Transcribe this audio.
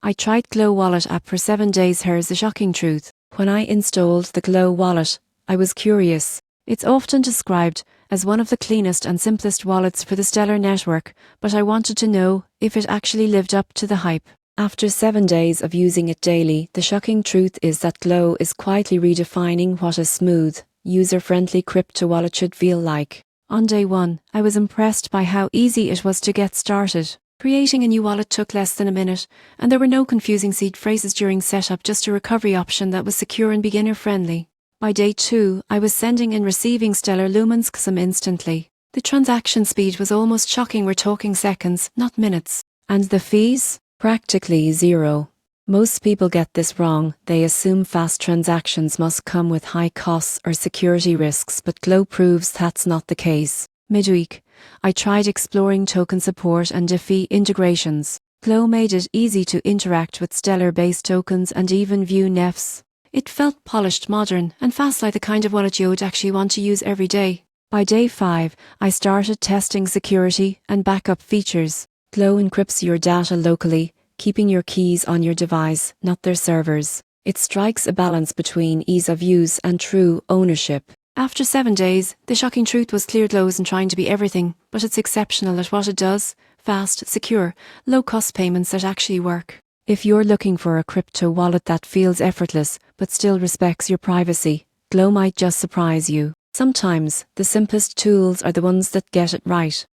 I tried Glow Wallet app for 7 days. Here's the shocking truth. When I installed the Glow Wallet, I was curious. It's often described as one of the cleanest and simplest wallets for the Stellar network, but I wanted to know if it actually lived up to the hype. After 7 days of using it daily, the shocking truth is that Glow is quietly redefining what a smooth, user-friendly crypto wallet should feel like. On day 1, I was impressed by how easy it was to get started. Creating a new wallet took less than a minute, and there were no confusing seed phrases during setup, just a recovery option that was secure and beginner-friendly. By day 2, I was sending and receiving Stellar Lumens XM instantly. The transaction speed was almost shocking. We're talking seconds, not minutes. And the fees? Practically zero. Most people get this wrong. They assume fast transactions must come with high costs or security risks, but Glow proves that's not the case. Midweek, I tried exploring token support and DeFi integrations. Glow made it easy to interact with Stellar-based tokens and even view NEFs. It felt polished, modern, and fast, like the kind of wallet you would actually want to use every day. By day 5, I started testing security and backup features. Glow encrypts your data locally, keeping your keys on your device, not their servers. It strikes a balance between ease of use and true ownership. After 7 days, the shocking truth was clear. Glow isn't trying to be everything, but it's exceptional at what it does. Fast, secure, low-cost payments that actually work. If you're looking for a crypto wallet that feels effortless but still respects your privacy, Glow might just surprise you. Sometimes, the simplest tools are the ones that get it right.